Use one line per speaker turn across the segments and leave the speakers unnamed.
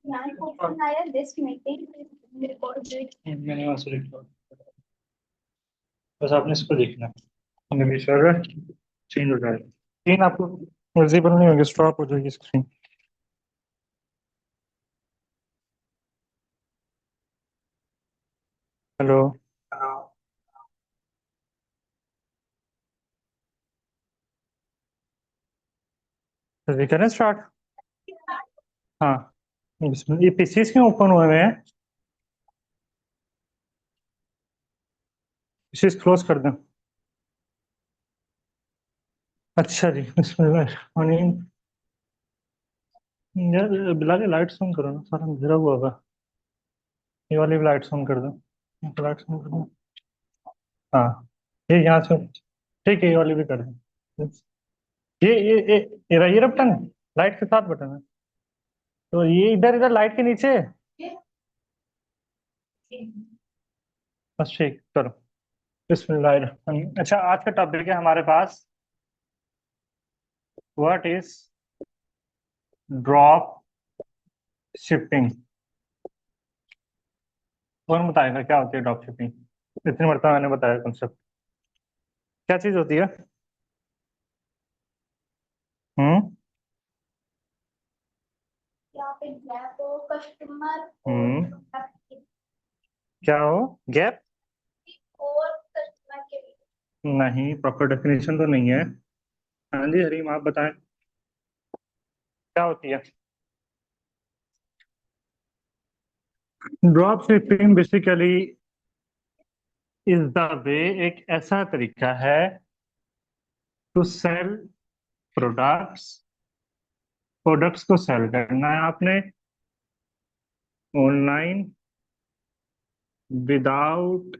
यहाँ को फोन आया दिस मीटिंग रिकॉर्डेड।
मैंने वहां से लिखा, बस आपने इसको देखना है, मेक श्योर चेंज हो जाएगा। स्क्रीन आपको विजिबल नहीं होगी, स्टॉप हो जाएगी स्क्रीन। हेलो। तो वी करें स्टार्ट। हाँ, ये पीसीस क्यों ओपन हुए हैं? पीसीस क्लोज कर दें। अच्छा जी, बिस्मिल्लाह। यार बिलाल लाइट ऑन करो ना, सारा अंधेरा हुआ होगा। ये वाली भी लाइट ऑन कर दो, लाइट ऑन कर दो। हाँ, ये यहाँ से ठीक है, ये वाली भी कर दो। ये रही है बटन, लाइट के साथ बटन है। तो ये इधर इधर लाइट के नीचे। बस ठीक, चलो। बिस्मिल्लाह। अच्छा, आज का टॉपिक है हमारे पास, व्हाट इज ड्रॉप शिपिंग। कौन बताएगा क्या होती है ड्रॉप शिपिंग? इतनी मरतबा मैंने बताया कॉन्सेप्ट। क्या चीज होती है? हम्म।
यहाँ पे गैप हो कस्टमर
हम्म।
और
क्या हो? गैप?
कस्टमर के बीच।
नहीं, प्रॉपर डेफिनेशन तो नहीं है। हाँ जी हरीम, आप बताएं क्या होती है drop shipping? Basically is the way, एक ऐसा तरीका है टू सेल प्रोडक्ट्स। प्रोडक्ट्स को सेल करना है आपने ऑनलाइन विदाउट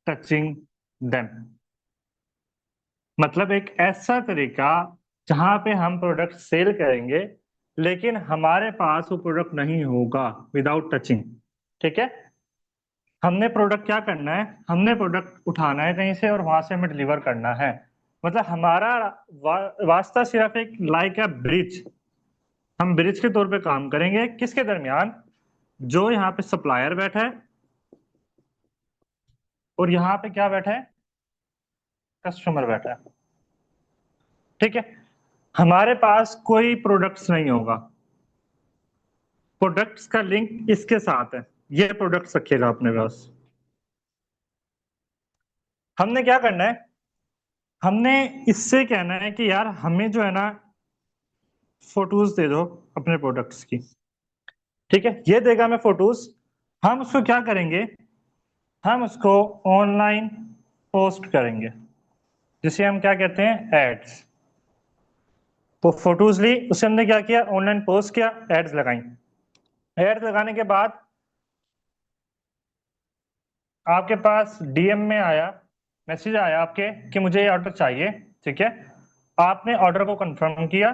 टचिंग देम। मतलब एक ऐसा तरीका जहां पे हम प्रोडक्ट सेल करेंगे लेकिन हमारे पास वो प्रोडक्ट नहीं होगा, विदाउट टचिंग। ठीक है। हमने प्रोडक्ट क्या करना है, हमने प्रोडक्ट उठाना है कहीं से और वहां से हमें डिलीवर करना है। मतलब हमारा वास्ता सिर्फ एक लाइक है ब्रिज। हम ब्रिज के तौर पे काम करेंगे किसके दरमियान? जो यहाँ पे सप्लायर बैठा है और यहाँ पे क्या बैठा है? कस्टमर बैठा है। ठीक है। हमारे पास कोई प्रोडक्ट्स नहीं होगा, प्रोडक्ट्स का लिंक इसके साथ है, ये प्रोडक्ट्स रखेगा अपने पास। हमने क्या करना है, हमने इससे कहना है कि यार हमें जो है ना फोटोज दे दो अपने प्रोडक्ट्स की। ठीक है, ये देगा हमें फोटोज। हम उसको क्या करेंगे, हम उसको ऑनलाइन पोस्ट करेंगे, जिसे हम क्या कहते हैं, एड्स। वो फोटोज ली, उससे हमने क्या किया, ऑनलाइन पोस्ट किया, एड्स लगाई। एड्स लगाने के बाद आपके पास डीएम में आया, मैसेज आया आपके कि मुझे ये ऑर्डर चाहिए। ठीक है, आपने ऑर्डर को कंफर्म किया,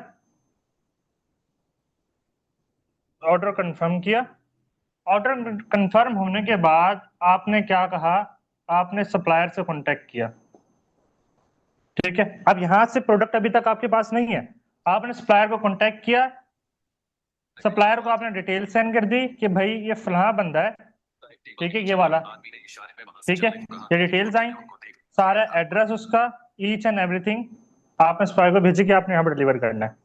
ऑर्डर कंफर्म किया। ऑर्डर कंफर्म होने के बाद आपने क्या कहा, आपने सप्लायर से कांटेक्ट किया। ठीक है, अब यहां से प्रोडक्ट अभी तक आपके पास नहीं है, आपने सप्लायर को कांटेक्ट किया, सप्लायर को आपने डिटेल सेंड कर दी कि भाई ये फलां बंदा है। ठीक है, ये वाला। ठीक है, ये डिटेल्स आई, सारा एड्रेस उसका, ईच एंड एवरीथिंग आपने सप्लायर को भेजी कि आपने यहाँ पर डिलीवर करना है।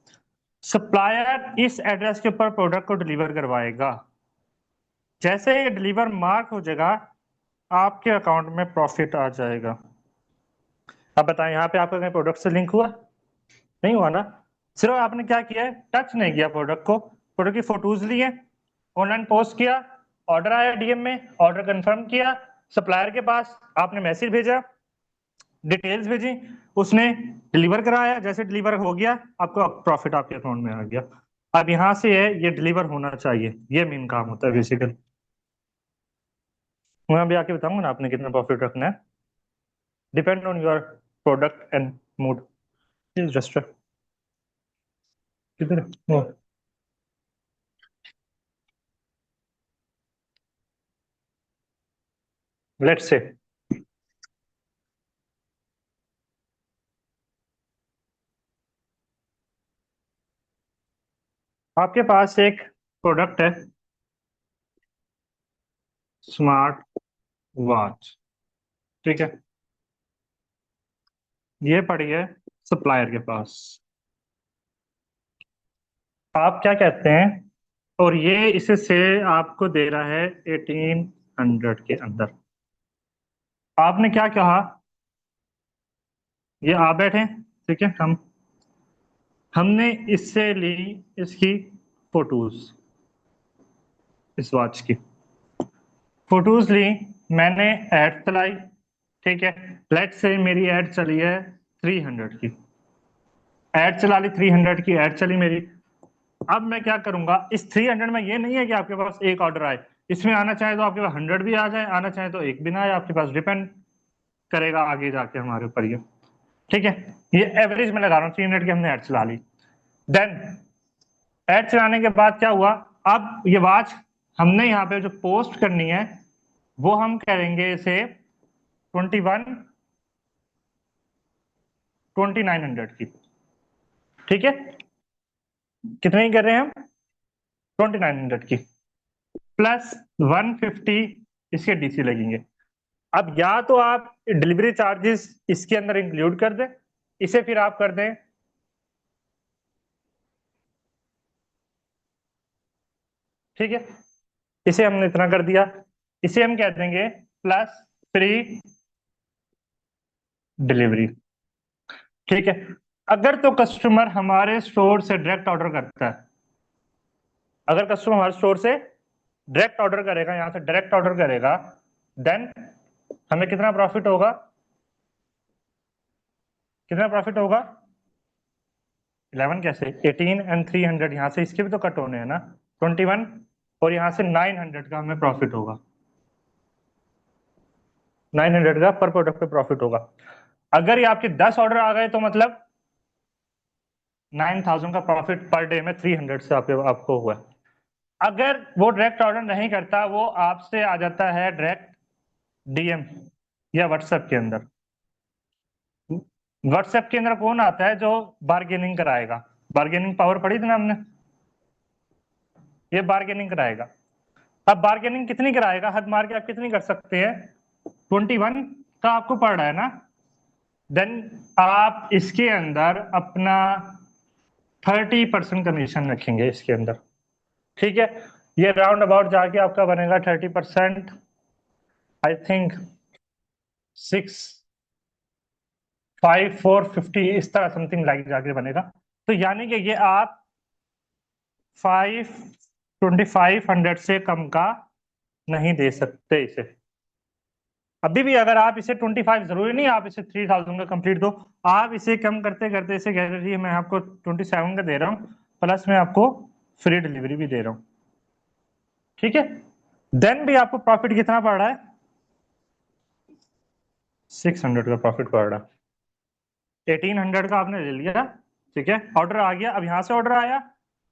सप्लायर इस एड्रेस के ऊपर प्रोडक्ट को डिलीवर करवाएगा। जैसे ये डिलीवर मार्क हो जाएगा, आपके अकाउंट में प्रॉफिट आ जाएगा। अब बताएं, यहाँ पे आपका कहीं प्रोडक्ट से लिंक हुआ? नहीं हुआ ना। सिर्फ आपने क्या किया है, टच नहीं किया प्रोडक्ट को, प्रोडक्ट की फोटोज लिए, ऑनलाइन पोस्ट किया, ऑर्डर आया डीएम में, ऑर्डर कंफर्म किया, सप्लायर के पास आपने मैसेज भेजा, डिटेल्स भेजी, उसने डिलीवर कराया। जैसे डिलीवर हो गया, आपको प्रॉफिट आपके अकाउंट में आ गया। अब यहाँ से है, ये डिलीवर होना चाहिए, ये मेन काम होता है बेसिकली। मैं अभी आके बताऊंगा ना आपने कितना प्रॉफिट रखना है, depend on your product and mood. Just किधर है? लेट्स से आपके पास एक प्रोडक्ट है, स्मार्ट वॉच, ठीक है। ये पड़ी है सप्लायर के पास, आप क्या कहते हैं, और ये इसे से आपको दे रहा है 1800 के अंदर। आपने क्या कहा, ये आप बैठे, ठीक है। हमने इससे ली इसकी फोटोज, इस वॉच की फोटोज ली, मैंने ऐड चलाई, ठीक है। लेट से मेरी ऐड चली है 300 की, ऐड चला ली 300 की, ऐड चली मेरी। अब मैं क्या करूंगा, इस 300 में ये नहीं है कि आपके पास एक ऑर्डर आए, इसमें आना चाहे तो आपके पास 100 भी आ जाए, आना चाहे तो एक भी ना आए आपके पास, डिपेंड करेगा आगे जाके हमारे ऊपर ये, ठीक है। ये एवरेज में लगा रहा हूँ, 300 की हमने ऐड चला ली। देन ऐड चलाने के बाद क्या हुआ, अब ये वॉच हमने यहाँ पे जो पोस्ट करनी है वो हम करेंगे इसे 2900 की, ठीक है। कितने की कर रहे हैं हम, 2900 की, प्लस 150 इसके डीसी लगेंगे। अब या तो आप डिलीवरी चार्जेस इसके अंदर इंक्लूड कर दें, इसे फिर आप कर दें, ठीक है। इसे हमने इतना कर दिया, इसे हम कह देंगे प्लस फ्री डिलीवरी, ठीक है। अगर तो कस्टमर हमारे स्टोर से डायरेक्ट ऑर्डर करता है, अगर कस्टमर हमारे स्टोर से डायरेक्ट ऑर्डर करेगा, यहां से डायरेक्ट ऑर्डर करेगा, देन हमें कितना प्रॉफिट होगा, कितना प्रॉफिट होगा, 11 कैसे, 18 एंड 300 यहां से इसके भी तो कट होने हैं ना, 21, और यहां से 900 का हमें प्रॉफिट होगा, 900 का पर प्रोडक्ट पे प्रॉफिट होगा। अगर ये आपके 10 ऑर्डर आ गए तो मतलब 9000 का प्रॉफिट पर डे में 300 से आपको हुआ। अगर वो डायरेक्ट ऑर्डर नहीं करता, वो आपसे आ जाता है डायरेक्ट डीएम या व्हाट्सएप के अंदर, व्हाट्सएप के अंदर कौन आता है जो बार्गेनिंग कराएगा, बार्गेनिंग पावर पढ़ी थी ना हमने, ये बार्गेनिंग कराएगा। अब बार्गेनिंग कितनी कराएगा, हद मार के आप कितनी कर सकते हैं, 21 का आपको पड़ रहा है ना, देन आप इसके अंदर अपना 30% कमीशन रखेंगे इसके अंदर, ठीक है। ये राउंड अबाउट जाके आपका बनेगा 30%, आई थिंक 65450 इस तरह समथिंग लाइक जाके बनेगा। तो यानी कि ये आप 2500 से कम का नहीं दे सकते इसे। अभी भी अगर आप इसे 25, जरूरी नहीं आप इसे 3000 का कंप्लीट दो, आप इसे कम करते करते इसे कह रही है मैं आपको 27 का दे रहा हूँ, प्लस मैं आपको फ्री डिलीवरी भी दे रहा हूँ, ठीक है। देन भी आपको प्रॉफिट कितना पड़ रहा है, 600 का प्रॉफिट पड़ रहा है। 1800 का आपने ले लिया, ठीक है, ऑर्डर आ गया। अब यहां से ऑर्डर आया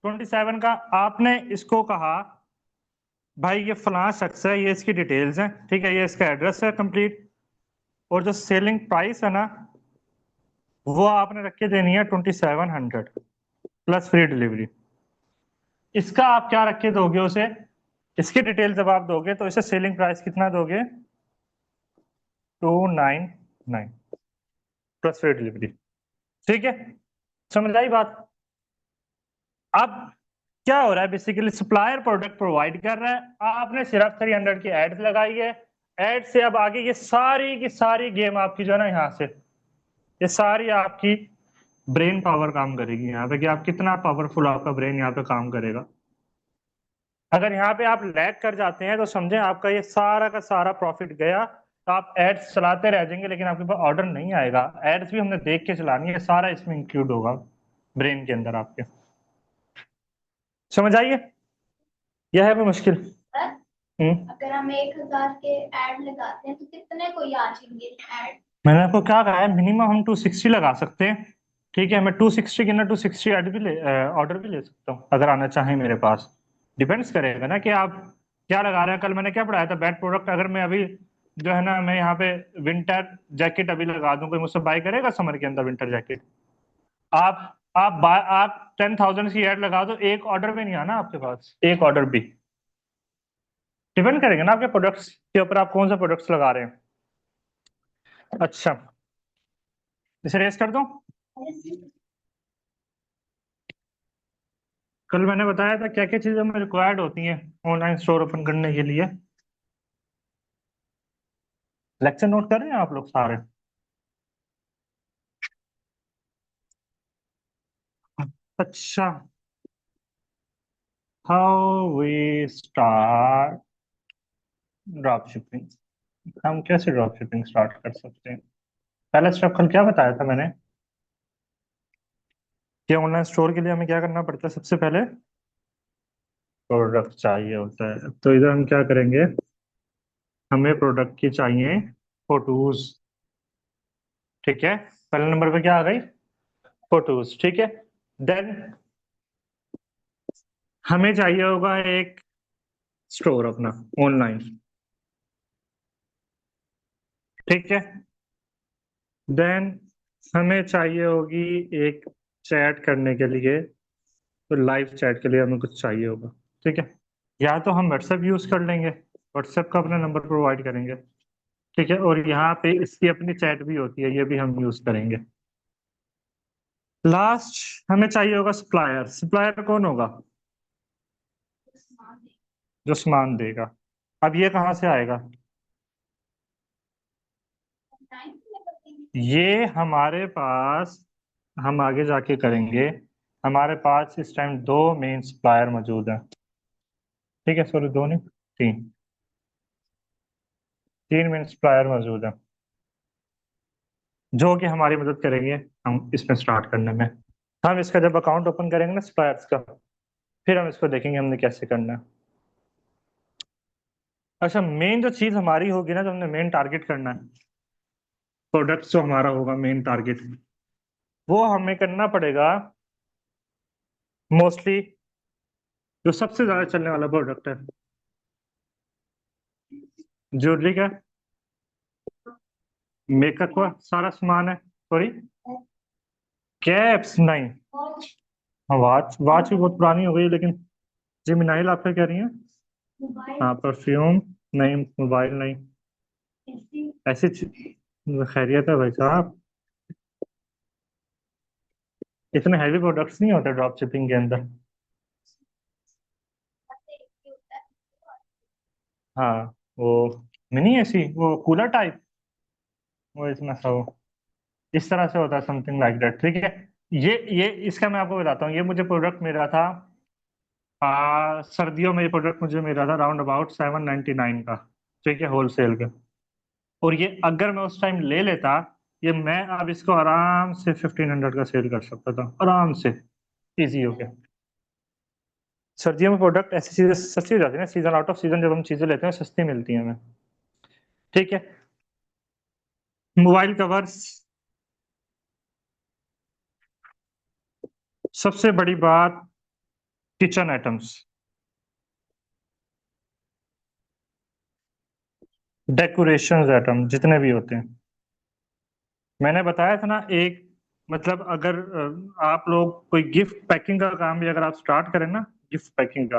27 का, आपने इसको कहा भाई ये फलां शख्स है, ये इसकी डिटेल्स हैं, ठीक है, ये इसका एड्रेस है कंप्लीट, और जो सेलिंग प्राइस है ना वो आपने रख के देनी है 2700 प्लस फ्री डिलीवरी। इसका आप क्या रख के दोगे उसे, इसकी डिटेल जब आप दोगे तो इसे सेलिंग प्राइस कितना दोगे, 299 प्लस फ्री डिलीवरी, ठीक है। समझ आई बात। अब क्या हो रहा है, बेसिकली सप्लायर प्रोडक्ट प्रोवाइड कर रहा है, आपने सिर्फ 300 की एड्स लगाई है, एड से अब आगे ये सारी की सारी गेम आपकी जो है ना, यहाँ से ये सारी आपकी ब्रेन पावर काम करेगी यहाँ पे, कि आप कितना पावरफुल आपका ब्रेन यहाँ पे काम करेगा। अगर यहाँ पे आप लैग कर जाते हैं तो समझें आपका ये सारा का सारा प्रॉफिट गया, तो आप एड्स चलाते रह जाएंगे लेकिन आपके पास ऑर्डर नहीं आएगा। एड्स भी हमने देख के चलानी है, सारा इसमें इंक्लूड होगा ब्रेन के अंदर आपके। समझ आइए, यह है भी मुश्किल।
अगर हम 1000 के ऐड लगाते हैं तो कितने को आ जाएंगे ऐड,
मैंने आपको क्या कहा है, मिनिमम हम 260 लगा सकते हैं, ठीक है। मैं 260 के ना 260 ऐड भी ऑर्डर भी ले सकता हूँ अगर आना चाहें मेरे पास, डिपेंड्स करेगा ना कि आप क्या लगा रहे हैं। कल मैंने क्या पढ़ाया था, बैड प्रोडक्ट। अगर मैं अभी जो है ना, मैं यहाँ पे विंटर जैकेट अभी लगा दूं, कोई मुझसे बाय करेगा समर के अंदर विंटर जैकेट? आप आप 10,000 की एड लगा दो, एक ऑर्डर भी नहीं आना आपके पास, एक ऑर्डर भी। डिपेंड करेंगे ना आपके प्रोडक्ट्स के ऊपर, आप कौन सा प्रोडक्ट्स लगा रहे हैं। अच्छा, इसे रेस कर दूं। कल मैंने बताया था क्या क्या चीजें हमें रिक्वायर्ड होती हैं ऑनलाइन स्टोर ओपन करने के लिए। लेक्चर नोट कर रहे हैं आप लोग सारे? अच्छा, how we start drop shipping. हम कैसे ड्रॉप शिपिंग स्टार्ट कर सकते हैं? पहला स्टेप कल क्या बताया था मैंने, कि ऑनलाइन स्टोर के लिए हमें क्या करना पड़ता है? सबसे पहले प्रोडक्ट चाहिए होता है। तो इधर हम क्या करेंगे, हमें प्रोडक्ट की चाहिए फोटोज। ठीक है, पहले नंबर पे क्या आ गई? फोटोज। ठीक है, देन हमें चाहिए होगा एक स्टोर अपना ऑनलाइन। ठीक है, देन हमें चाहिए होगी एक चैट करने के लिए, तो लाइव चैट के लिए हमें कुछ चाहिए होगा। ठीक है, या तो हम व्हाट्सएप यूज कर लेंगे, व्हाट्सएप का अपना नंबर प्रोवाइड करेंगे। ठीक है, और यहाँ पे इसकी अपनी चैट भी होती है, ये भी हम यूज करेंगे। लास्ट हमें चाहिए होगा सप्लायर। सप्लायर कौन होगा? जो सामान देगा। अब ये कहाँ से आएगा? ये हमारे पास, हम आगे जाके करेंगे, हमारे पास इस टाइम दो मेन सप्लायर मौजूद हैं। ठीक है, सॉरी दो नहीं, तीन, तीन मेन सप्लायर मौजूद हैं, जो कि हमारी मदद करेंगे हम इसमें स्टार्ट करने में। हम इसका जब अकाउंट ओपन करेंगे ना सप्लायर्स का, फिर हम इसको देखेंगे हमने कैसे करना है। अच्छा, मेन जो चीज हमारी होगी ना, जो हमने मेन टारगेट करना है, प्रोडक्ट जो हमारा होगा मेन टारगेट, वो हमें करना पड़ेगा मोस्टली जो सबसे ज्यादा चलने वाला प्रोडक्ट है, ज्वेलरी का, मेकअप का सारा सामान है। सॉरी, कैप्स नहीं, वॉच, वॉच भी बहुत पुरानी हो गई, लेकिन जिमिनाइल आप क्या कह रही हैं? हाँ, परफ्यूम नहीं, मोबाइल नहीं, ऐसी खैरियत है भाई साहब, इतने हैवी प्रोडक्ट्स नहीं होते ड्रॉप शिपिंग के अंदर। हाँ, वो मिनी एसी, वो कूलर टाइप, वो इसमें सब इस तरह से होता है, समथिंग लाइक दैट। ठीक है, ये इसका मैं आपको बताता हूँ, ये मुझे प्रोडक्ट मिला था सर्दियों में, ये प्रोडक्ट मुझे मिला था राउंड अबाउट 799 का। ठीक है, होलसेल का। और ये अगर मैं उस टाइम ले लेता, ये मैं अब इसको आराम से 1500 का सेल कर सकता था, आराम से, इजी हो गया। सर्दियों में प्रोडक्ट ऐसी चीजें सस्ती हो जाती है ना, सीजन आउट ऑफ सीजन जब हम चीजें लेते हैं सस्ती मिलती हैं हमें। ठीक है, मोबाइल कवर्स, सबसे बड़ी बात, किचन आइटम्स, डेकोरेशन आइटम जितने भी होते हैं। मैंने बताया था ना एक, मतलब अगर आप लोग कोई गिफ्ट पैकिंग का काम भी अगर आप स्टार्ट करें ना, गिफ्ट पैकिंग का,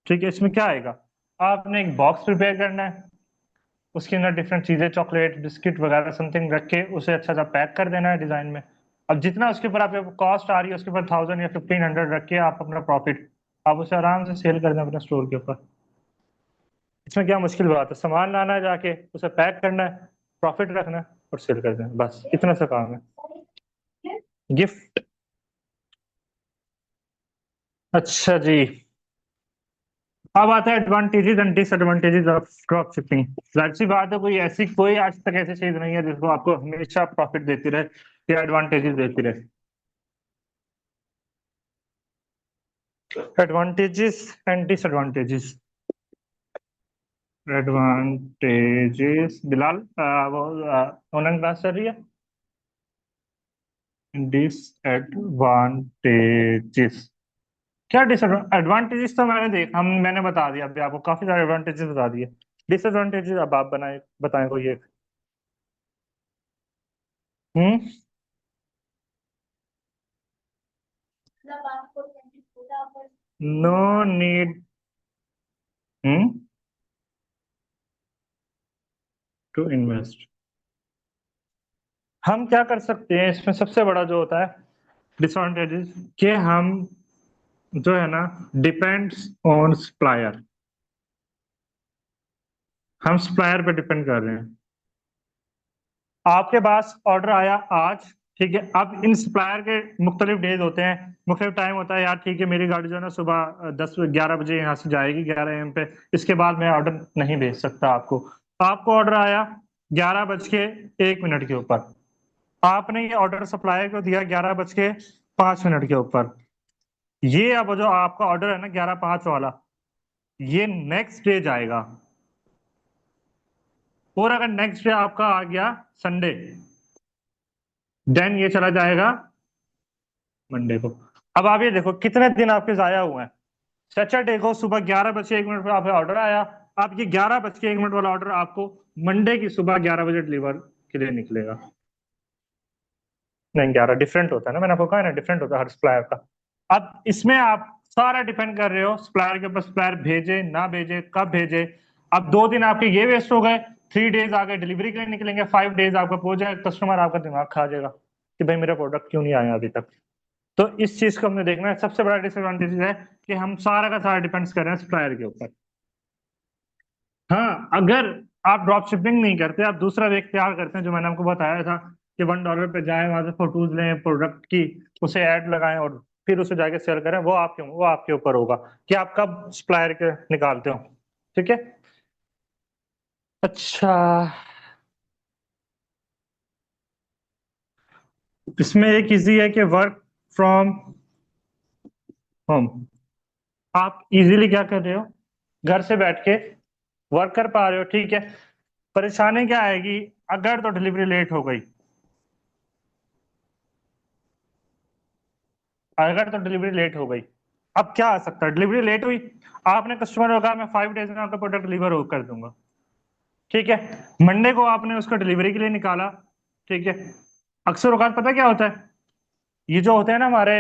ठीक है, इसमें क्या आएगा? आपने एक बॉक्स प्रिपेयर करना है, उसके अंदर डिफरेंट चीजें, चॉकलेट, बिस्किट वगैरह समथिंग रख के उसे अच्छा सा पैक कर देना है डिजाइन में। अब जितना उसके ऊपर आपको कॉस्ट आ रही है, उसके ऊपर 1000 या 1500 रख के आप अपना प्रॉफिट, आप उसे आराम से सेल कर दें अपने स्टोर के ऊपर। इसमें क्या मुश्किल बात है? सामान लाना है, जाके उसे पैक करना है, प्रॉफिट रखना है और सेल कर देना, बस इतना सा काम है। गिफ्ट। अच्छा जी, अब आता है advantages and disadvantages of drop shipping. जाहिर सी बात है, कोई ऐसी, कोई आज तक ऐसी चीज नहीं है जिसको आपको हमेशा प्रॉफिट देती रहे या एडवांटेजेस देती रहे। Advantages and disadvantages. Advantages, Bilal वो ऑनलाइन क्लास चल रही है। डिसएडवांटेजेस, क्या डिसएडवांटेजेस तो मैंने देखा, मैंने बता दिया अभी आपको, काफी सारे एडवांटेजेस बता दिए। डिसएडवांटेजेस अब आप बनाए, बताएं कोई एक। हम्म
मतलब आपको 24 hours
no need to invest. हम क्या कर सकते हैं इसमें, सबसे बड़ा जो होता है डिसएडवांटेजेस, कि हम जो है ना, डिपेंड्स ऑन सप्लायर, हम सप्लायर पे डिपेंड कर रहे हैं। आपके पास ऑर्डर आया आज, ठीक है, अब इन सप्लायर के मुख्तलिफ डेज होते हैं, मुख्तलिफ टाइम होता है, यार ठीक है मेरी गाड़ी जो है ना सुबह 10-11 बजे यहाँ से जाएगी 11 AM पे, इसके बाद मैं ऑर्डर नहीं भेज सकता आपको। आपको ऑर्डर आया 11:01 के ऊपर, आपने ये ऑर्डर सप्लायर को दिया 11:05 के ऊपर। ये अब जो आपका ऑर्डर है ना 11:05 वाला, ये नेक्स्ट डे जाएगा। और अगर नेक्स्ट डे आपका आ गया संडे, देन ये चला जाएगा मंडे को। अब आप ये देखो कितने दिन आपके जाया हुए हैं। सैटरडे को सुबह 11:01 पर आपका ऑर्डर आया, आप ये 11:01 वाला ऑर्डर आपको मंडे की सुबह 11 बजे डिलीवर के लिए निकलेगा। नहीं, 11 डिफरेंट होता है ना, मैंने आपको कहा है ना डिफरेंट होता है हर सप्लायर का। अब इसमें आप सारा डिपेंड कर रहे हो सप्लायर के ऊपर, सप्लायर भेजे ना भेजे, कब भेजे। अब 2 दिन आपके ये वेस्ट हो गए, 3 डेज आगे डिलीवरी के लिए निकलेंगे, 5 डेज आपका पहुंच जाएगा, कस्टमर आपका दिमाग खा जाएगा कि भाई मेरा प्रोडक्ट क्यों नहीं आया अभी तक। तो इस चीज को हमने देखना है। सबसे बड़ा डिसएडवांटेज है कि हम सारा का सारा डिपेंड कर रहे हैं सप्लायर के ऊपर। हाँ, अगर आप ड्रॉप शिपिंग नहीं करते, आप दूसरा वे इख्तियार करते हैं जो मैंने आपको बताया था कि $1 पे जाए, वहां से फोटोज लें प्रोडक्ट की, उसे ऐड लगाएं और फिर उसे जाके सेल करें, वो आपके ऊपर होगा कि आप कब सप्लायर के निकालते हो। ठीक है, अच्छा, इसमें एक इजी है कि वर्क फ्रॉम होम। आप इजीली क्या कर रहे हो, घर से बैठ के वर्क कर पा रहे हो, ठीक है। परेशानी क्या आएगी अगर तो डिलीवरी लेट हो गई, अगर तो डिलीवरी लेट हो गई। अब क्या आ सकता है, डिलीवरी लेट हुई, आपने कस्टमर को कहा मैं 5 डेज में आपका प्रोडक्ट डिलीवर कर दूंगा, ठीक है। मंडे को आपने उसको डिलीवरी के लिए निकाला, ठीक है। अक्सर औकात पता क्या होता है, ये जो होते हैं ना हमारे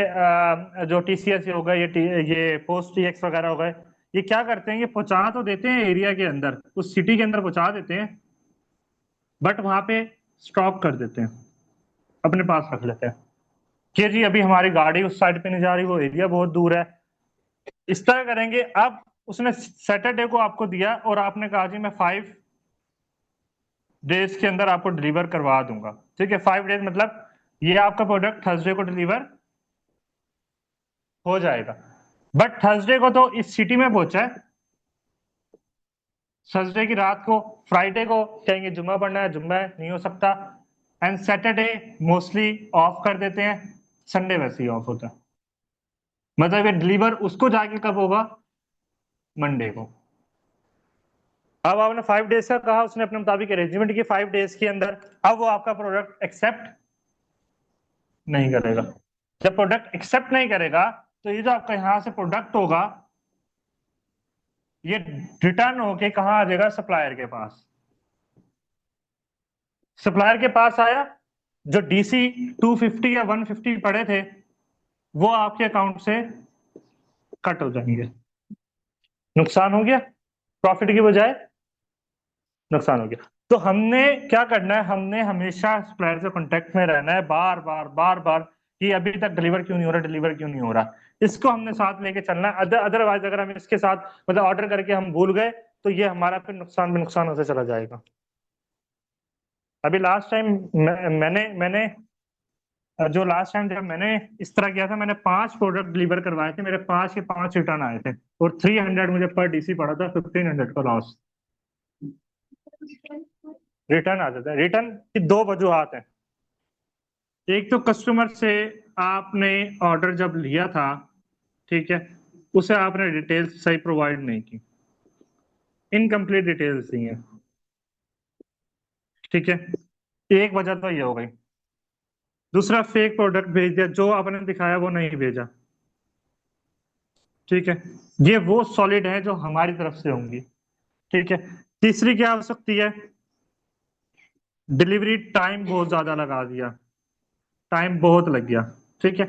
जो TCS हो गए, ये पोस्ट TX वगैरह हो गए, ये क्या करते हैं, ये पहुंचा तो देते हैं एरिया के अंदर, उस सिटी के अंदर पहुंचा देते हैं, बट वहां पे स्टॉक कर देते हैं, अपने पास रख लेते हैं कि जी अभी हमारी गाड़ी उस साइड पे नहीं जा रही, वो एरिया बहुत दूर है, इस तरह करेंगे। अब उसने सैटरडे को आपको दिया और आपने कहा जी मैं 5 डेज के अंदर आपको डिलीवर करवा दूंगा, ठीक है। 5 डेज मतलब ये आपका प्रोडक्ट थर्सडे को डिलीवर हो जाएगा, बट थर्सडे को तो इस सिटी में पहुंचा है, थर्सडे की रात को, फ्राइडे को कहेंगे जुम्मा पढ़ना है, जुम्मा है नहीं हो सकता, एंड सैटरडे मोस्टली ऑफ कर देते हैं, संडे वैसे ही ऑफ होता है। मतलब ये डिलीवर उसको जाके कब होगा, मंडे को। अब आपने 5 डेज का कहा, उसने अपने मुताबिक अरेंजमेंट की 5 डेज के अंदर, अब वो आपका प्रोडक्ट एक्सेप्ट नहीं करेगा। जब प्रोडक्ट एक्सेप्ट नहीं करेगा तो ये जो आपका यहां से प्रोडक्ट होगा, ये रिटर्न होके कहाँ आ जाएगा, सप्लायर के पास। सप्लायर के पास आया, जो DC 250 या 150 पड़े थे वो आपके अकाउंट से कट हो जाएंगे। नुकसान हो गया, प्रॉफिट की बजाय नुकसान हो गया। तो हमने क्या करना है, हमने हमेशा सप्लायर से कांटेक्ट में रहना है, बार बार बार बार, कि अभी तक डिलीवर क्यों नहीं हो रहा, डिलीवर क्यों नहीं हो रहा, इसको हमने साथ लेके चलना है। अदरवाइज अगर हम इसके साथ मतलब ऑर्डर करके हम भूल गए तो ये हमारा फिर नुकसान में नुकसान होता चला जाएगा। अभी लास्ट टाइम मैंने मैंने जो लास्ट टाइम जब मैंने इस तरह किया था, मैंने 5 प्रोडक्ट डिलीवर करवाए थे, मेरे 5 के 5 रिटर्न आए थे और 300 मुझे पर DC पड़ा था, 1500 का लॉस। रिटर्न आ जाता है, रिटर्न की 2 वजूहत हैं। एक तो कस्टमर से आपने ऑर्डर जब लिया था, ठीक है, उसे आपने डिटेल्स सही प्रोवाइड नहीं की, इनकम्प्लीट डिटेल्स दी हैं, ठीक है, एक वजह तो ये हो गई। दूसरा, फेक प्रोडक्ट भेज दिया, जो आपने दिखाया वो नहीं भेजा, ठीक है। ये वो सॉलिड है जो हमारी तरफ से होंगी, ठीक है। तीसरी क्या हो सकती है, डिलीवरी टाइम बहुत ज्यादा लगा दिया, टाइम बहुत लग गया, ठीक है।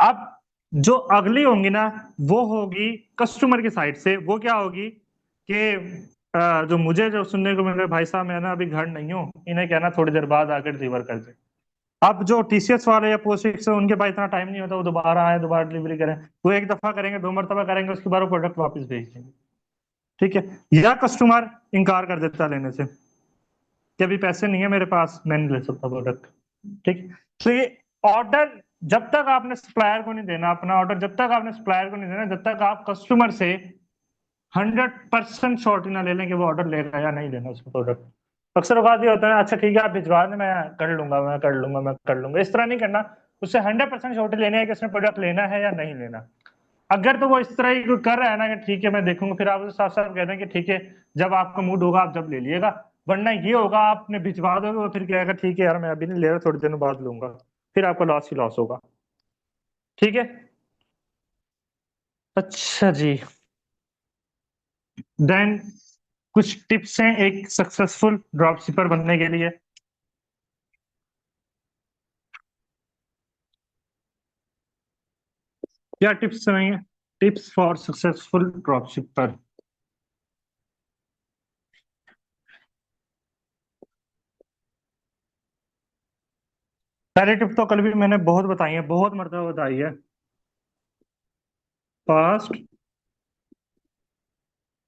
अब जो अगली होंगी ना, वो होगी कस्टमर की साइड से। वो क्या होगी कि जो मुझे जो सुनने को मिल रहा है, भाई साहब मैं ना अभी घर नहीं हूँ, इन्हें कहना थोड़ी देर बाद आकर डिलीवर कर दे। अब जो टीसीएस वाले या पोस्ट उनके पास इतना टाइम नहीं होता, वो दोबारा आए, दोबारा डिलीवरी करें। वो एक दफा करेंगे, दो मरतबा करेंगे, उसके बाद वो प्रोडक्ट वापस भेज देंगे। ठीक है, या कस्टमर इनकार कर देता है लेने से कि अभी पैसे नहीं है मेरे पास, मैं नहीं ले सकता प्रोडक्ट। ठीक, तो ये ऑर्डर जब तक आपने सप्लायर को नहीं देना, अपना ऑर्डर जब तक आपने सप्लायर को नहीं देना, जब तक आप कस्टमर से 100% श्योरिटी ना ले लें कि वो ऑर्डर लेगा या नहीं लेना उसका प्रोडक्ट। अक्सर औकात ये होता है, अच्छा ठीक है आप भिजवा दें, मैं कर लूंगा, मैं कर लूंगा, मैं कर लूंगा। इस तरह नहीं करना। उससे 100% श्योरिटी लेनी है कि उसने प्रोडक्ट लेना है या नहीं लेना। अगर तो वो इस तरह ही कर रहा है ना कि ठीक है मैं देखूंगा, फिर आप उसे साफ साफ कह दें कि ठीक है जब आपका मूड होगा आप जब ले लीजिएगा। वरना ये होगा आपने भिजवा दोगे, वो फिर कहेगा ठीक है यार मैं अभी नहीं ले रहा, थोड़ी देर बाद लूंगा, फिर आपका लॉस ही लॉस होगा। ठीक है, अच्छा जी। देन कुछ टिप्स हैं एक सक्सेसफुल ड्रॉप शिपर बनने के लिए। क्या टिप्स हैं? Tips for successful drop शिपर। पहली टिप तो कल भी मैंने बहुत बताई है, बहुत मर्तबा बताई है। Fast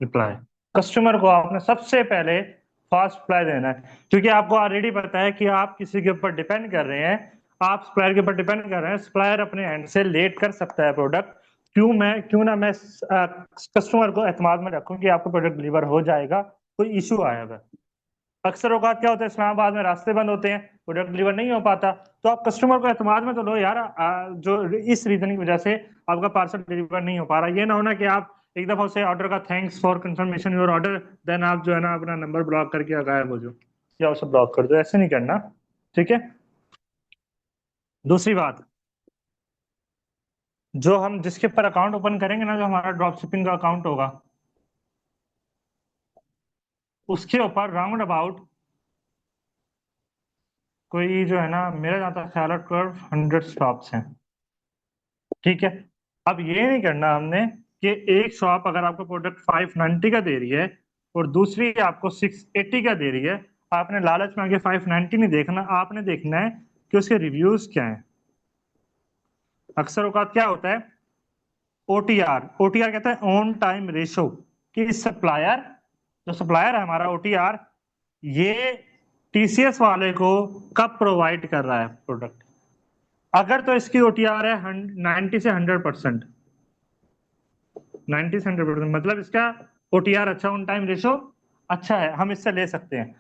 reply. कस्टमर को आपने सबसे पहले फास्ट रिप्लाई देना है, क्योंकि आपको ऑलरेडी पता है कि आप किसी के ऊपर डिपेंड कर रहे हैं, आप सप्लायर के ऊपर डिपेंड कर रहे हैं। सप्लायर अपने एंड से लेट कर सकता है प्रोडक्ट। क्यों ना मैं कस्टमर को एतमाद में रखूं कि आपको प्रोडक्ट डिलीवर हो जाएगा, कोई इशू आया है। अक्सर औकात क्या होता है, इस्लामाबाद में रास्ते बंद होते हैं, प्रोडक्ट डिलीवर नहीं हो पाता, तो आप कस्टमर को एतमाद में तो लो यार। जो इस रीजन की वजह से आपका पार्सल डिलीवर नहीं हो पा रहा, ये ना होना कि आप एक दफा उसे ऑर्डर का thanks for confirmation your order, then आप जो है ना अपना नंबर ब्लॉक करके गायब हो जाओ या उसे ब्लॉक कर दो। ऐसे नहीं करना। ठीक है, दूसरी बात, जो हम जिसके ऊपर अकाउंट ओपन करेंगे ना, जो हमारा ड्रॉप शिपिंग का अकाउंट होगा, उसके ऊपर राउंड अबाउट कोई जो है ना, मेरा जहाँ तक ख्याल है 1200 शॉप्स हैं। ठीक है, अब ये नहीं करना हमने कि एक शॉप अगर आपको प्रोडक्ट 590 का दे रही है और दूसरी आपको 680 का दे रही है, आपने लालच में आके 590 नहीं देखना, आपने देखना है कि उसके रिव्यूज क्या हैं। अक्सर औकात क्या होता है, ओटीआर, ओटीआर कहता है ऑन टाइम रेशो, कि सप्लायर, जो सप्लायर है हमारा ओटीआर, ये टीसीएस वाले को कब प्रोवाइड कर रहा है प्रोडक्ट। अगर तो इसकी ओटीआर है 90 से 100%, 90 से 100%, मतलब इसका ओटीआर अच्छा, ऑन टाइम रेशो अच्छा है, हम इससे ले सकते हैं।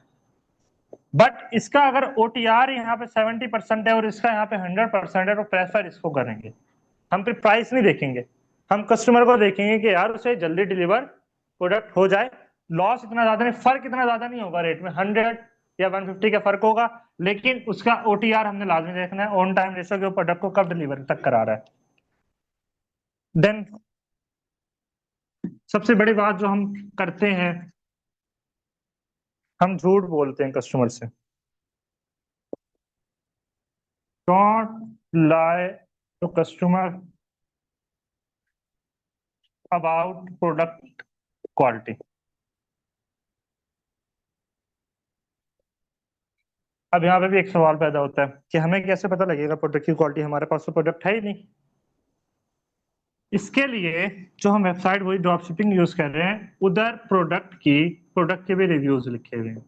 बट इसका अगर ओटीआर यहाँ पे 70% है और इसका यहाँ पे 100% है, तो प्रेफर इसको करेंगे। हम फिर प्राइस नहीं देखेंगे, हम कस्टमर को देखेंगे कि यार उसे जल्दी डिलीवर प्रोडक्ट हो जाए। लॉस इतना ज्यादा नहीं, फर्क इतना ज्यादा नहीं होगा रेट में, 100 या 150 का फर्क होगा, लेकिन उसका ओटीआर हमने लाजमी देखना है, ऑन टाइम रेशो के प्रोडक्ट को कब डिलीवर तक करा रहा है। देन सबसे बड़ी बात जो हम करते हैं, हम झूठ बोलते हैं कस्टमर से। Don't lie to customer about product quality। अब यहाँ पे भी एक सवाल पैदा होता है कि हमें कैसे पता लगेगा प्रोडक्ट की क्वालिटी, हमारे पास तो प्रोडक्ट है ही नहीं। इसके लिए जो हम वेबसाइट वही ड्रॉप शिपिंग यूज कर रहे हैं, उधर प्रोडक्ट के भी रिव्यूज लिखे हुए हैं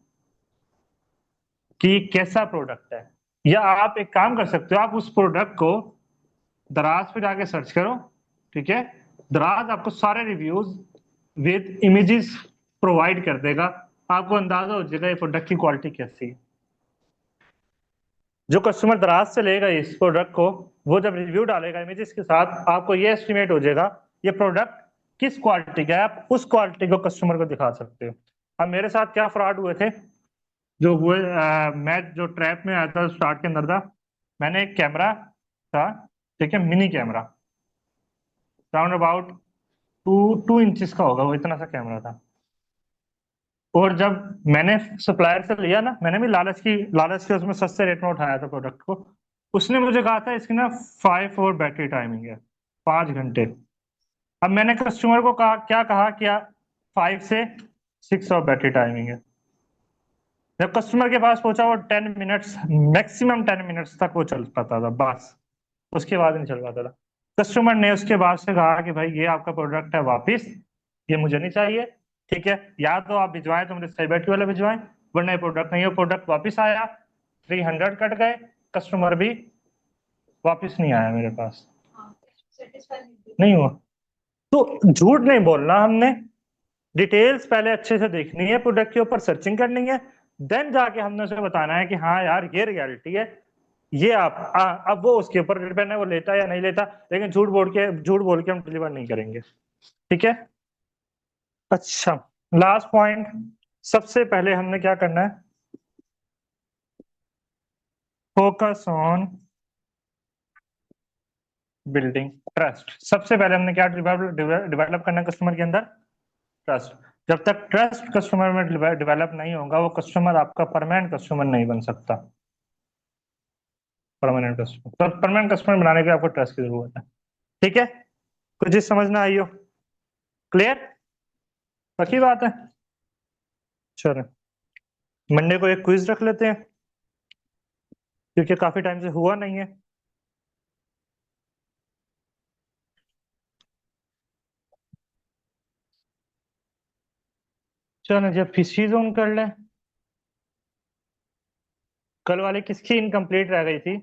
कि कैसा प्रोडक्ट है। या आप एक काम कर सकते हो, आप उस प्रोडक्ट को दराज पे जाके सर्च करो। ठीक है, दराज आपको सारे रिव्यूज विद इमेजेस प्रोवाइड कर देगा, आपको अंदाजा हो जाएगा ये प्रोडक्ट की क्वालिटी कैसी है। जो कस्टमर दराज से लेगा इस प्रोडक्ट को, वो जब रिव्यू डालेगा इमेजेस के साथ, आपको ये एस्टिमेट हो जाएगा ये प्रोडक्ट किस क्वालिटी का है, आप उस क्वालिटी को कस्टमर को दिखा सकते हो। अब मेरे साथ क्या फ्रॉड हुए थे, जो हुए मैं जो ट्रैप में आया था स्टार्ट के अंदर था, मैंने एक कैमरा था, ठीक है, mini camera, round about 2 inches का होगा, वो इतना सा कैमरा था। और जब मैंने सप्लायर से लिया ना, मैंने भी लालच के उसमें सस्ते रेट में उठाया था प्रोडक्ट को, उसने मुझे कहा था इसकी ना 5 और बैटरी टाइमिंग है, 5 घंटे। अब मैंने कस्टमर को कहा, क्या कहा, क्या 5 से 6 और बैटरी टाइमिंग है। जब कस्टमर के पास पहुंचा, वो 10 मिनट्स, मैक्सिमम 10 मिनट्स तक वो चल पाता था बस, उसके बाद नहीं चल पाता था। कस्टमर ने उसके बाद से कहा कि भाई ये आपका प्रोडक्ट है वापिस, ये मुझे नहीं चाहिए। ठीक है, या तो आप भिजवाएं तो मुझे सही बैटरी वाला भिजवाएं, वरना ये प्रोडक्ट नहीं है। प्रोडक्ट वापिस आया, 300 कट गए, कस्टमर भी वापिस नहीं आया मेरे पास, नहीं हुआ। तो झूठ नहीं बोलना हमने, डिटेल्स पहले अच्छे से देखनी है, प्रोडक्ट के ऊपर सर्चिंग करनी है, देन जाके हमने उसे बताना है कि हाँ यार ये रियलिटी है, ये आप अब वो उसके ऊपर डिपेंड है, वो लेता है या नहीं लेता, लेकिन झूठ बोल के हम डिलीवर नहीं करेंगे। ठीक है। अच्छा, लास्ट पॉइंट, सबसे पहले हमने क्या करना है, फोकस ऑन बिल्डिंग ट्रस्ट। सबसे पहले हमने क्या डेवलप करना है कस्टमर के अंदर, ट्रस्ट। जब तक ट्रस्ट कस्टमर में डेवलप नहीं होगा, वो कस्टमर आपका परमानेंट कस्टमर नहीं बन सकता। परमानेंट कस्टमर, तो परमानेंट कस्टमर बनाने के लिए आपको ट्रस्ट की जरूरत है। ठीक है, कुछ चीज समझ ना आई हो? क्लियर, पक्की बात है। चलो, मंडे को एक क्विज रख लेते हैं, क्योंकि काफी टाइम से हुआ नहीं है। चलो जब पीसी ऑन कर ले। कल वाली किसकी इनकम्प्लीट रह गई थी?